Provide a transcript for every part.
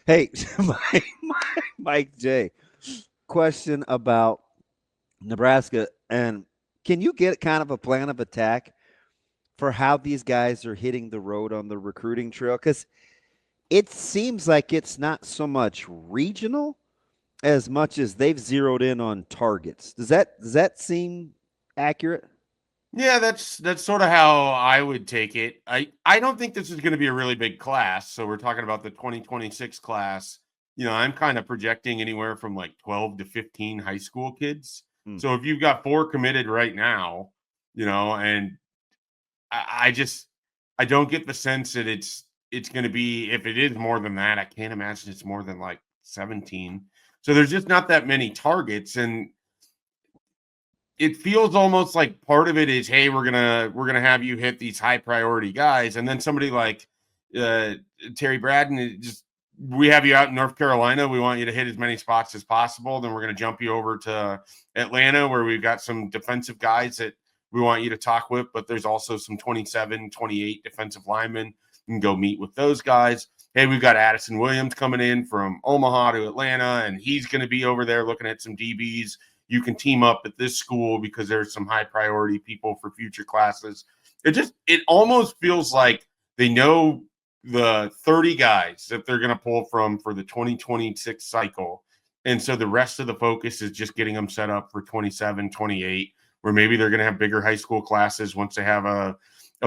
Hey, Mike J. Question about Nebraska, and can you get kind of a plan of attack for how these guys are hitting the road on the recruiting trail? Because it seems like it's not so much regional as much as they've zeroed in on targets. Does that seem accurate? Yeah, that's sort of how I would take it. I don't think this is going to be a really big class. So we're talking about the 2026 class. I'm kind of projecting anywhere from like 12 to 15 high school kids. Mm. So if you've got 4 committed right now, and I just I don't get the sense that it's going to be, if it is more than that, I can't imagine it's more than like 17. So there's just not that many targets, and it feels almost like part of it is, hey, we're gonna have you hit these high priority guys, and then somebody like uh, Terry Braden, just, we have you out in North Carolina. We want you to hit as many spots as possible. Then we're going to jump you over to Atlanta, where we've got some defensive guys that we want you to talk with, but there's also some 27, 28 defensive linemen. You can go meet with those guys. Hey, we've got Addison Williams coming in from Omaha to Atlanta, and he's going to be over there looking at some DBs. You can team up at this school because there's some high priority people for future classes. It almost feels like they know the 30 guys that they're going to pull from for the 2026 cycle. And so the rest of the focus is just getting them set up for 27, 28, where maybe they're going to have bigger high school classes once they have a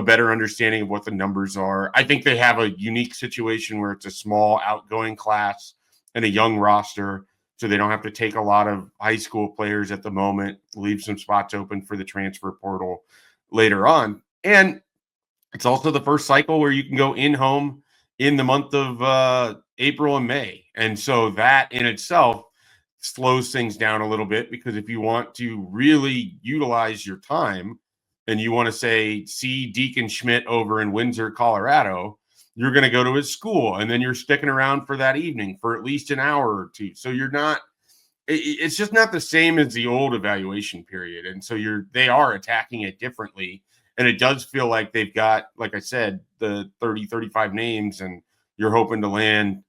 better understanding of what the numbers are. I think they have a unique situation where it's a small outgoing class and a young roster, so they don't have to take a lot of high school players at the moment, leave some spots open for the transfer portal later on. And it's also the first cycle where you can go in home in the month of April and May. And so that in itself slows things down a little bit, because if you want to really utilize your time and you want to say, see Deacon Schmidt over in Windsor, Colorado, you're going to go to his school, and then you're sticking around for that evening for at least an hour or two. So you're not, it's just not the same as the old evaluation period. And so they are attacking it differently. And it does feel like they've got, like I said, the 30, 35 names, and you're hoping to land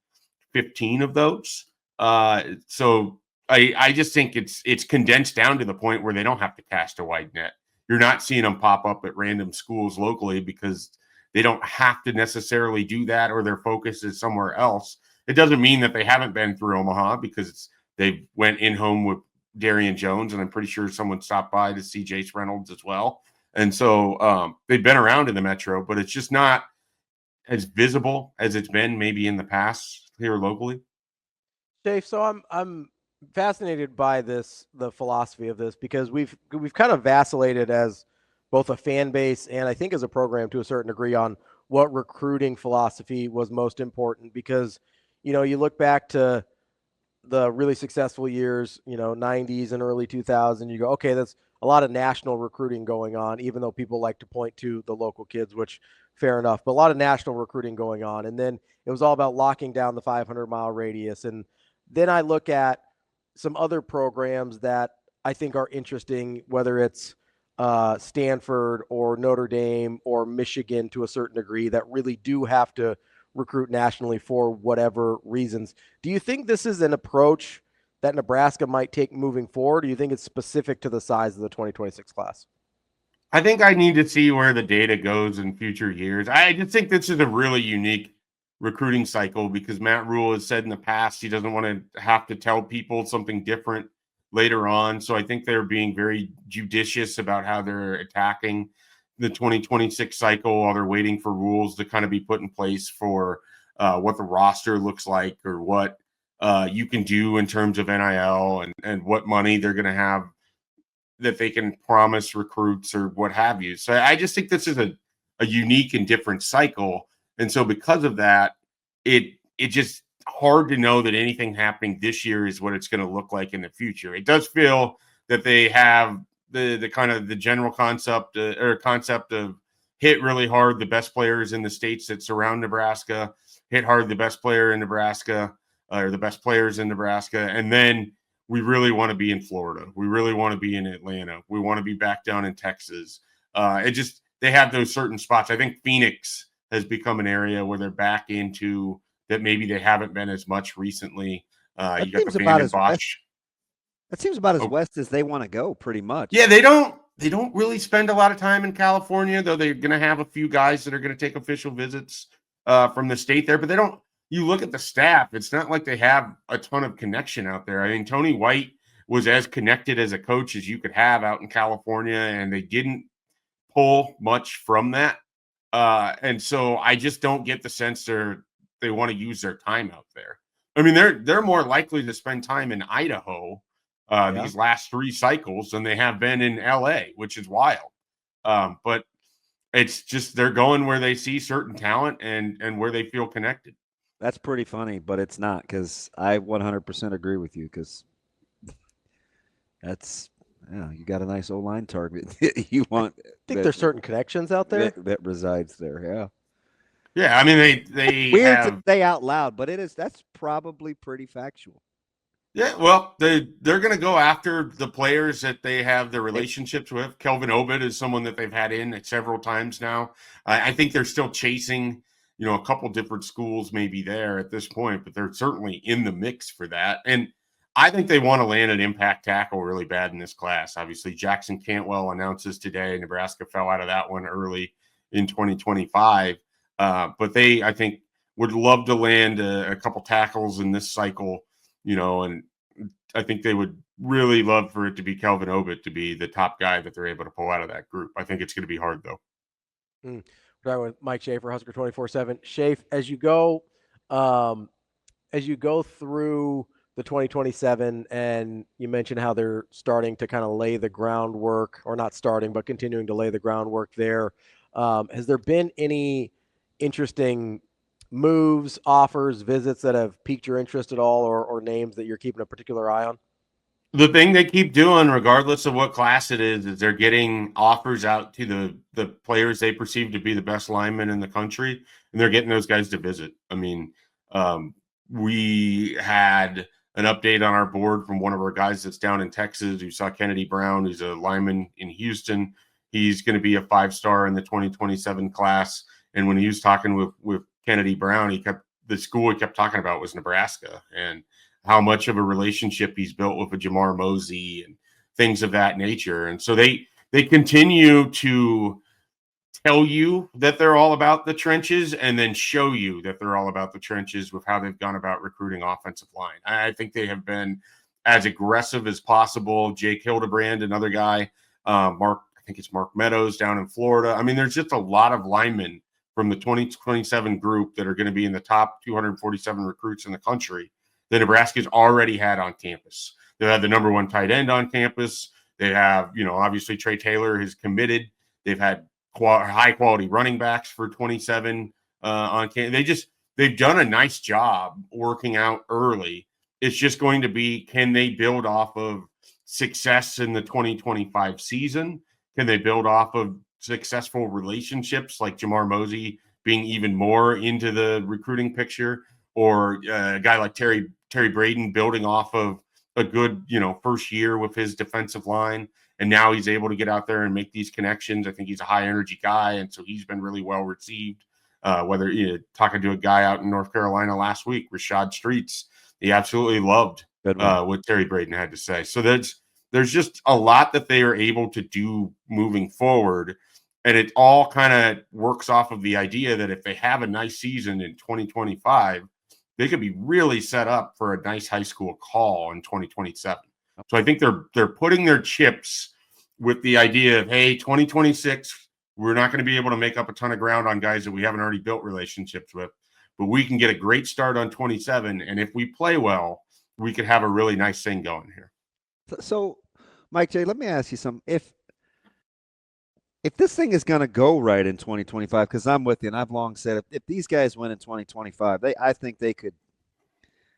15 of those. So I just think it's condensed down to the point where they don't have to cast a wide net. You're not seeing them pop up at random schools locally because they don't have to necessarily do that, or their focus is somewhere else. It doesn't mean that they haven't been through Omaha, because they went in home with Darian Jones, and I'm pretty sure someone stopped by to see Jace Reynolds as well. And so they've been around in the Metro, but it's just not as visible as it's been maybe in the past here locally. Dave, so I'm fascinated by the philosophy of this, because we've kind of vacillated as both a fan base and I think as a program to a certain degree on what recruiting philosophy was most important. Because you look back to the really successful years, 90s and early 2000, you go, okay, that's a lot of national recruiting going on, even though people like to point to the local kids, which fair enough, but a lot of national recruiting going on. And then it was all about locking down the 500-mile radius. And then I look at some other programs that I think are interesting, whether it's Stanford or Notre Dame or Michigan to a certain degree, that really do have to recruit nationally for whatever reasons. Do you think this is an approach that Nebraska might take moving forward? Or do you think it's specific to the size of the 2026 class? I think I need to see where the data goes in future years. I just think this is a really unique recruiting cycle, because Matt Rhule has said in the past he doesn't want to have to tell people something different later on. So I think they're being very judicious about how they're attacking the 2026 cycle, while they're waiting for rules to kind of be put in place for what the roster looks like, or what you can do in terms of NIL, and what money they're going to have that they can promise recruits or what have you. So I just think this is a unique and different cycle. And so because of that, it just hard to know that anything happening this year is what it's going to look like in the future. It does feel that they have the kind of the general concept of hit really hard the best players in the states that surround Nebraska, hit hard the best player in Nebraska, or the best players in Nebraska, and then we really want to be in Florida. We really want to be in Atlanta. We want to be back down in Texas. They have those certain spots. I think Phoenix has become an area where they're back into that maybe they haven't been as much recently. That You got the seems about Vanden as west. Bosch. That seems about as Oh, west as they want to go, pretty much. yeah, they don't really spend a lot of time in California, though they're going to have a few guys that are going to take official visits from the state there. But they don't. You look at the staff; it's not like they have a ton of connection out there. I mean, Tony White was as connected as a coach as you could have out in California, and they didn't pull much from that. And so I just don't get the sense they want to use their time out there. I mean, they're more likely to spend time in Idaho these last 3 cycles than they have been in LA, which is wild. But it's just they're going where they see certain talent and where they feel connected. That's pretty funny, but it's not, because I 100% agree with you, because that's you got a nice O-line target you want. I think there's certain connections out there that resides there. Yeah. Yeah, I mean they Weird have, to say out loud, but that's probably pretty factual. yeah, well, they're going to go after the players that they have their relationships with. Kelvin Obed is someone that they've had in several times now. I think they're still chasing, a couple different schools maybe there at this point, but they're certainly in the mix for that. And I think they want to land an impact tackle really bad in this class. Obviously, Jackson Cantwell announces today. Nebraska fell out of that one early in 2025. But they, I think, would love to land a couple tackles in this cycle. And I think they would really love for it to be Kelvin Obed to be the top guy that they're able to pull out of that group. I think it's going to be hard, though. We're talking with Mike Schaefer, Husker247. Schaefer, as you go through the 2027, and you mentioned how they're starting to kind of lay the groundwork, or not starting, but continuing to lay the groundwork there. Has there been any interesting moves, offers, visits that have piqued your interest at all, or names that you're keeping a particular eye on? The thing they keep doing, regardless of what class it is they're getting offers out to the players they perceive to be the best linemen in the country, and they're getting those guys to visit. I mean, we had an update on our board from one of our guys that's down in Texas who saw Kennedy Brown, who's a lineman in Houston. He's going to be a 5-star in the 2027 class. And when he was talking with Kennedy Brown, the school he kept talking about was Nebraska, and how much of a relationship he's built with a Jamar Mosey and things of that nature. And so they continue to tell you that they're all about the trenches and then show you that they're all about the trenches with how they've gone about recruiting offensive line. I think they have been as aggressive as possible. Jake Hildebrand, another guy, I think it's Mark Meadows down in Florida. I mean, there's just a lot of linemen from the 2027 group that are going to be in the top 247 recruits in the country that Nebraska's already had on campus. They have the number 1 tight end on campus. They have, obviously Trey Taylor has committed. They've had high quality running backs for 27 on campus. They've done a nice job working out early. It's just going to be, can they build off of success in the 2025 season? Can they build off of successful relationships like Jamar Mosey being even more into the recruiting picture, or a guy like Terry Braden building off of a good, first year with his defensive line, and now he's able to get out there and make these connections. I think he's a high energy guy, and so he's been really well received. Whether talking to a guy out in North Carolina last week, Rashad Streets, he absolutely loved what Terry Braden had to say. So there's just a lot that they are able to do moving forward. And it all kind of works off of the idea that if they have a nice season in 2025, they could be really set up for a nice high school call in 2027. So I think they're putting their chips with the idea of, hey, 2026, we're not going to be able to make up a ton of ground on guys that we haven't already built relationships with, but we can get a great start on 27. And if we play well, we could have a really nice thing going here. So, Mike J., let me ask you something. If this thing is going to go right in 2025, because I'm with you, and I've long said if these guys win in 2025, I think they could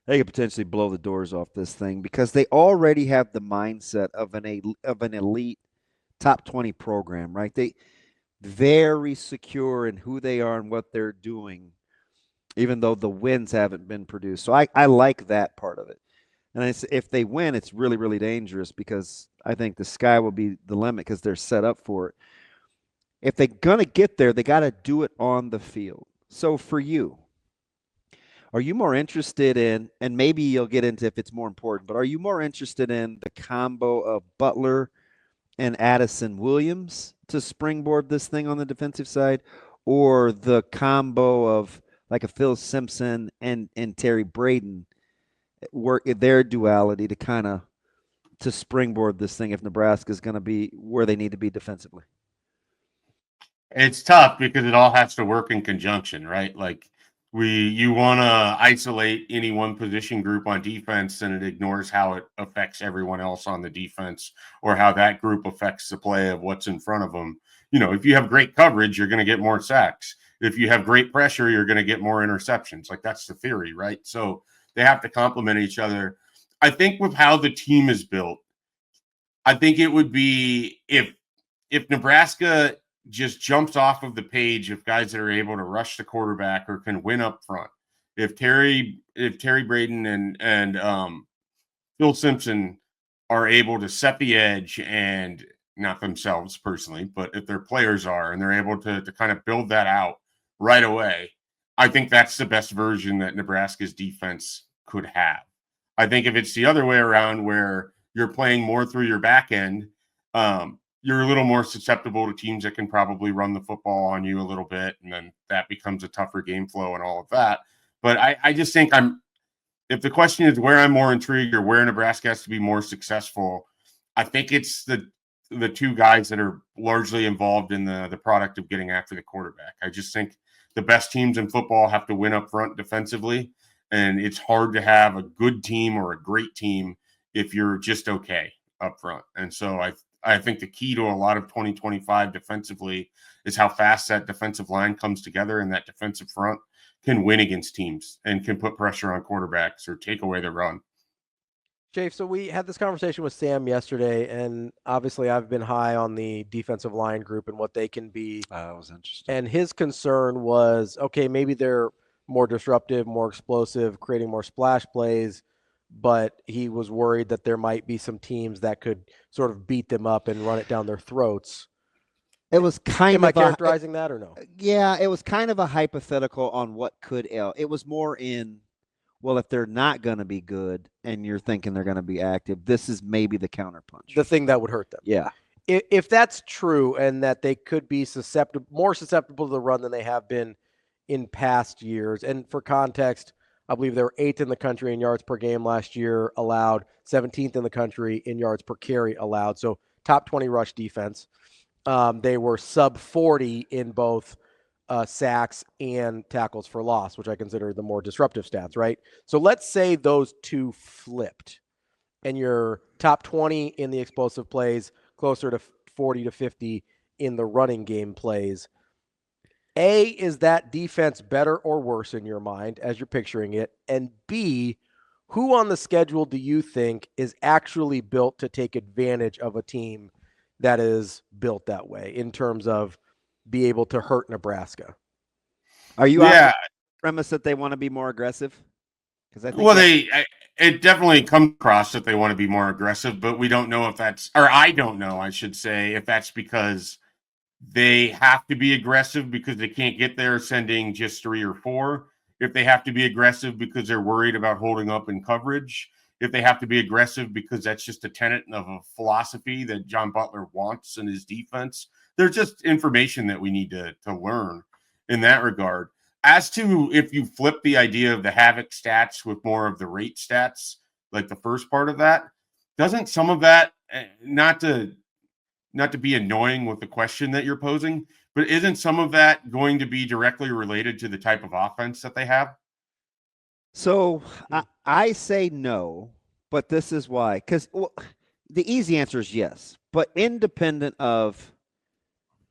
potentially blow the doors off this thing, because they already have the mindset of an elite top 20 program, right? They very secure in who they are and what they're doing, even though the wins haven't been produced. So I like that part of it. And if they win, it's really, really dangerous, because I think the sky will be the limit because they're set up for it. If they're going to get there, they got to do it on the field. So for you, Are you more interested in, and maybe you'll get into if it's more important, but are you more interested in the combo of Butler and Addison Williams to springboard this thing on the defensive side, or the combo of like a Phil Simpson and Terry Braden work their duality to kind of to springboard this thing if Nebraska is going to be where they need to be defensively? It's tough because it all has to work in conjunction, right? Like you want to isolate any one position group on defense and it ignores how it affects everyone else on the defense or how that group affects the play of what's in front of them. You know, if you have great coverage, you're going to get more sacks. If you have great pressure, you're going to get more interceptions. Like that's the theory, right? So they have to complement each other. I think with how the team is built, I think it would be if Nebraska just jumps off of the page of guys that are able to rush the quarterback or can win up front. If Terry Braden and Phil Simpson are able to set the edge, and not themselves personally, but if their players are, and they're able to kind of build that out right away, I think that's the best version that Nebraska's defense could have. I think if it's the other way around where you're playing more through your back end, you're a little more susceptible to teams that can probably run the football on you a little bit, and then that becomes a tougher game flow and all of that. But I just think if the question is where I'm more intrigued or where Nebraska has to be more successful, I think it's the two guys that are largely involved in the product of getting after the quarterback. I just think the best teams in football have to win up front defensively, and it's hard to have a good team or a great team if you're just okay up front. And so I think the key to a lot of 2025 defensively is how fast that defensive line comes together and that defensive front can win against teams and can put pressure on quarterbacks or take away the run. Jake, so we had this conversation with Sam yesterday, and obviously I've been high on the defensive line group and what they can be. That was interesting. And his concern was, okay, maybe they're more disruptive, more explosive, creating more splash plays, but he was worried that there might be some teams that could sort of beat them up and run it down their throats. It was kind Am of I characterizing that or no? Yeah, it was kind of a hypothetical on what could ail. It was more in, well, if they're not going to be good and you're thinking they're going to be active, this is maybe the counterpunch. The thing that would hurt them. Yeah. If that's true and that they could be more susceptible to the run than they have been in past years, and for context, I believe they were 8th in the country in yards per game last year allowed, 17th in the country in yards per carry allowed. So top 20 rush defense. They were sub 40 in both sacks and tackles for loss, which I consider the more disruptive stats, right? So let's say those two flipped and you're top 20 in the explosive plays, closer to 40 to 50 in the running game plays. A, is that defense better or worse in your mind as you're picturing it? And B, who on the schedule do you think is actually built to take advantage of a team that is built that way in terms of be able to hurt Nebraska? Are you on the premise that they want to be more aggressive? Because I think it definitely comes across that they want to be more aggressive, but we don't know if that's, or I don't know, I should say, if that's because they have to be aggressive because they can't get there sending just 3 or 4. If they have to be aggressive because they're worried about holding up in coverage. If they have to be aggressive because that's just a tenet of a philosophy that John Butler wants in his defense. There's just information that we need to learn in that regard. As to if you flip the idea of the havoc stats with more of the rate stats, like the first part of that, doesn't some of that, not to be annoying with the question that you're posing, but isn't some of that going to be directly related to the type of offense that they have? So I say no, but this is why. Because the easy answer is yes, but independent of,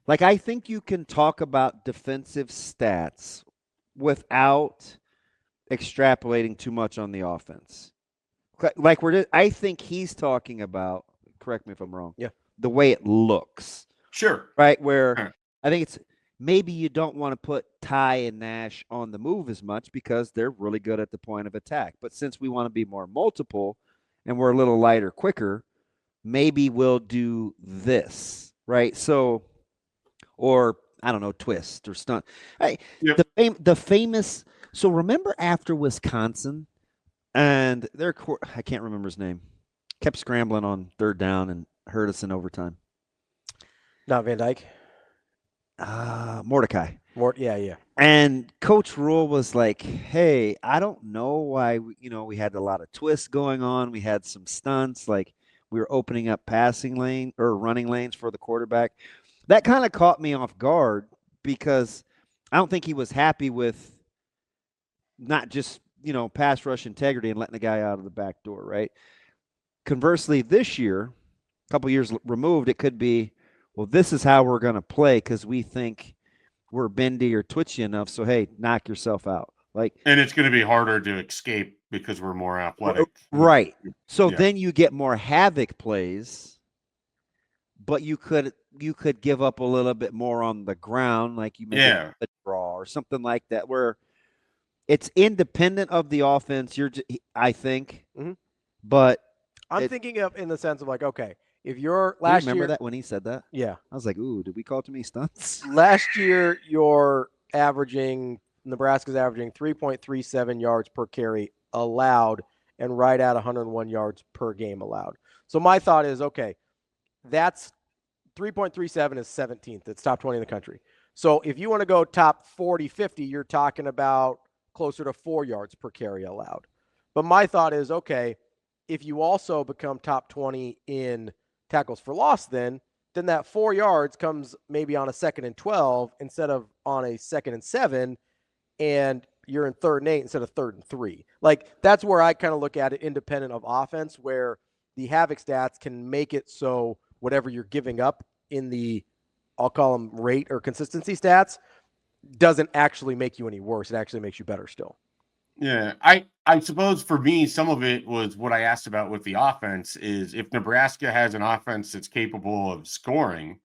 like, I think you can talk about defensive stats without extrapolating too much on the offense. Like I think he's talking about, correct me if I'm wrong, the way it looks. Sure. Right, where I think it's maybe you don't want to put Ty and Nash on the move as much because they're really good at the point of attack. But since we want to be more multiple and we're a little lighter, quicker, maybe we'll do this, right? So, or I don't know, twist or stunt. The famous So remember after Wisconsin and I can't remember his name, kept scrambling on third down and hurt us in overtime. Not Van Dyke. Mordecai. Yeah. And Coach Rhule was like, "Hey, I don't know why we had a lot of twists going on. We had some stunts, like we were opening up passing lane or running lanes for the quarterback." That kind of caught me off guard because I don't think he was happy with not just pass rush integrity and letting the guy out of the back door, right? Conversely, this year, a couple years removed, it could be, well, this is how we're going to play because we think we're bendy or twitchy enough. So, hey, knock yourself out. And it's going to be harder to escape because we're more athletic. Right. So Yeah. then you get more havoc plays, but you could give up a little bit more on the ground, like you make a draw or something like that, where it's independent of the offense. I think, but I'm thinking of in the sense of like, okay, if you're last year, remember that when he said that? Yeah, I was like, ooh, did we call too many stunts? Last year, Nebraska's averaging 3.37 yards per carry allowed, and right at 101 yards per game allowed. So my thought is, okay, that's 3.37 is 17th. It's top 20 in the country. So if you want to go top 40, 50, you're talking about closer to 4 yards per carry allowed. But my thought is, okay, if you also become top 20 in tackles for loss, then that 4 yards comes maybe on a 2nd and 12 instead of on a 2nd and 7, and you're in 3rd and 8 instead of 3rd and 3. Like, that's where I kind of look at it independent of offense, where the havoc stats can make it so whatever you're giving up in the, I'll call them rate or consistency stats, doesn't actually make you any worse. It actually makes you better still. Yeah, I suppose for me, some of it was what I asked about with the offense is if Nebraska has an offense that's capable of scoring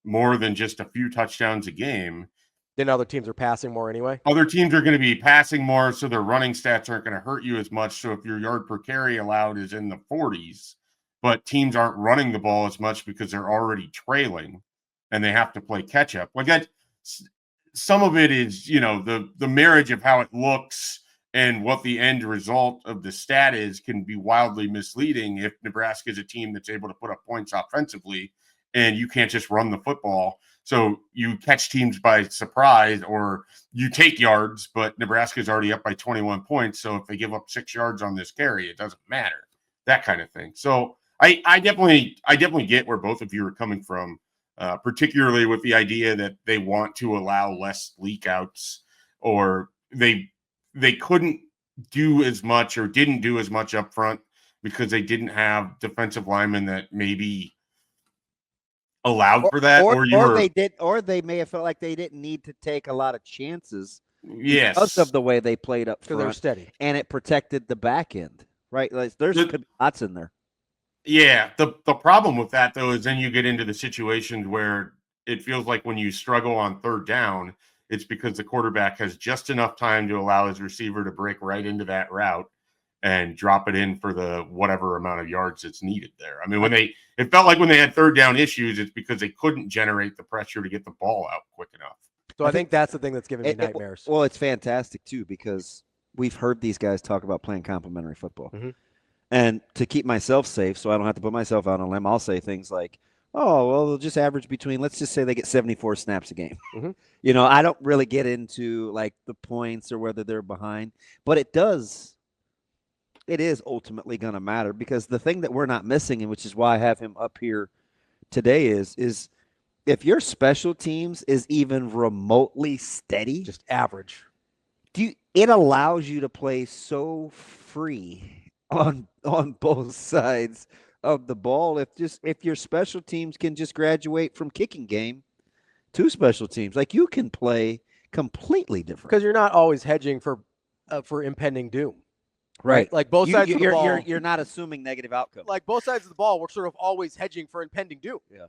more than just a few touchdowns a game, then other teams are passing more anyway. Other teams are going to be passing more, so their running stats aren't going to hurt you as much. So if your yard per carry allowed is in the 40s, but teams aren't running the ball as much because they're already trailing and they have to play catch up. Like that, some of it is, the marriage of how it looks and what the end result of the stat is can be wildly misleading if Nebraska is a team that's able to put up points offensively and you can't just run the football. So you catch teams by surprise or you take yards, but Nebraska's already up by 21 points. So if they give up 6 yards on this carry, it doesn't matter, that kind of thing. So I definitely get where both of you are coming from, particularly with the idea that they want to allow less leakouts, or they couldn't do as much or didn't do as much up front because they didn't have defensive linemen that maybe allowed for that, or they may have felt like they didn't need to take a lot of chances because of the way they played up front. They're steady, and it protected the back end, right? Like there's could be lots in there. Yeah, the problem with that though is then you get into the situations where it feels like when you struggle on third down, it's because the quarterback has just enough time to allow his receiver to break right into that route and drop it in for the whatever amount of yards that's needed there. I mean, it felt like when they had third down issues, it's because they couldn't generate the pressure to get the ball out quick enough. So I think that's the thing that's giving me nightmares. Well, it's fantastic too, because we've heard these guys talk about playing complementary football. Mm-hmm. And to keep myself safe, so I don't have to put myself out on a limb, I'll say things like, oh, well, they'll just average between, let's just say they get 74 snaps a game. Mm-hmm. I don't really get into like the points or whether they're behind, but it is ultimately going to matter, because the thing that we're not missing, and which is why I have him up here today, is if your special teams is even remotely steady, just average, it allows you to play so free on both sides of the ball. If your special teams can just graduate from kicking game to special teams, like you can play completely different, because you're not always hedging for impending doom. Right. Like both sides of the ball. You're not assuming negative outcome. Like both sides of the ball, we're sort of always hedging for impending doom. Yeah.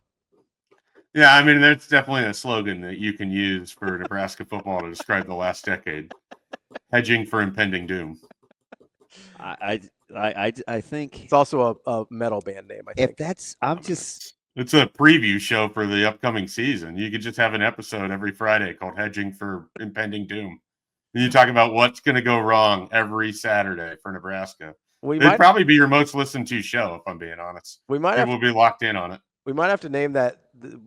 Yeah, I mean, that's definitely a slogan that you can use for Nebraska football to describe the last decade. Hedging for impending doom. I think it's also a metal band name. I think it's a preview show for the upcoming season. You could just have an episode every Friday called Hedging for Impending Doom. You talk about what's going to go wrong every Saturday for Nebraska. We It'd might probably be your most listened to show, if I'm being honest. we might have People will be locked in on it. we might have to name that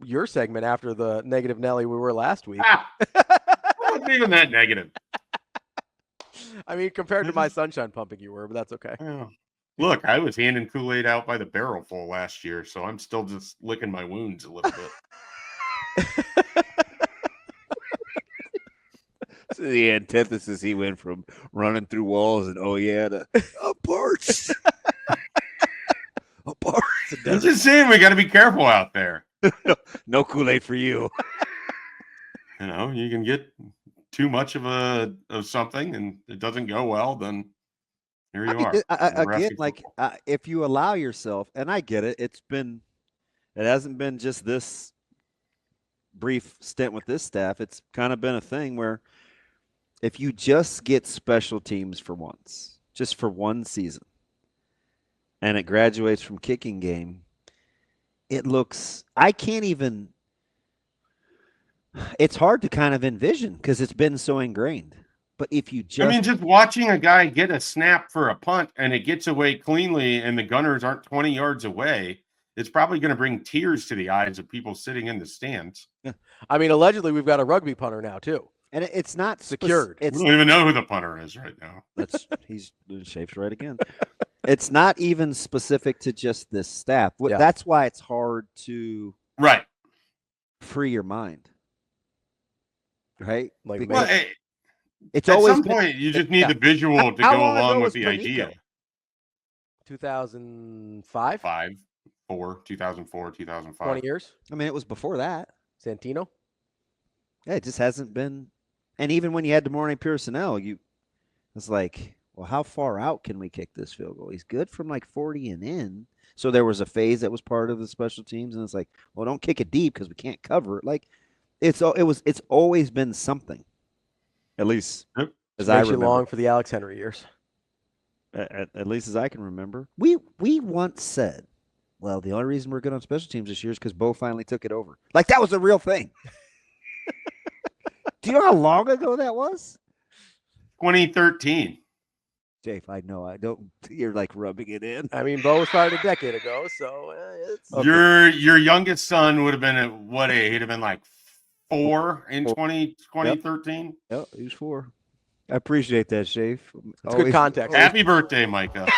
your segment after the negative Nelly we were last week. Wasn't even that negative. I mean, compared to my sunshine pumping you were, but that's okay. Yeah. Look, I was handing Kool-Aid out by the barrel full last year, so I'm still just licking my wounds a little bit. So the antithesis, he went from running through walls and to a parched. A parched. I'm just saying we got to be careful out there. No Kool-Aid for you. You know, you can get too much of something and it doesn't go well, then here you are. Again, like if you allow yourself, and I get it, it hasn't been just this brief stint with this staff. It's kind of been a thing where if you just get special teams for once, just for one season, and it graduates from kicking game, it looks, I can't even, it's hard to kind of envision because it's been so ingrained. But if you just watching a guy get a snap for a punt and it gets away cleanly and the gunners aren't 20 yards away, it's probably going to bring tears to the eyes of people sitting in the stands. Yeah. I mean, allegedly, we've got a rugby punter now, too. And it's not secured. We don't even know who the punter is right now. He's Schaefer right again. It's not even specific to just this staff. Yeah. That's why it's hard to free your mind. Right? Like, it's at always some point you just need the visual to go along with the idea. 2005? 2004, 2005. 20 years? I mean, it was before that. Santino? Yeah, it just hasn't been. And even when you had DeMornay Pearsonell, it's like, well, how far out can we kick this field goal? He's good from like 40 and in. So there was a phase that was part of the special teams, and it's like, well, don't kick it deep because we can't cover it. Like, it's always been something. At least as I remember. Long for the Alex Henry years. At least as I can remember. We once said, well, the only reason we're good on special teams this year is because Bo finally took it over. Like, that was a real thing. Do you know how long ago that was? 2013. Jake, I know. I don't. You're like rubbing it in. I mean, Bo was fired a decade ago, so it's okay. Your youngest son would have been at what age? He'd have been like 4 in 2013. Yep, he was 4. I appreciate that, Shafe. It's good context. Happy birthday, Micah.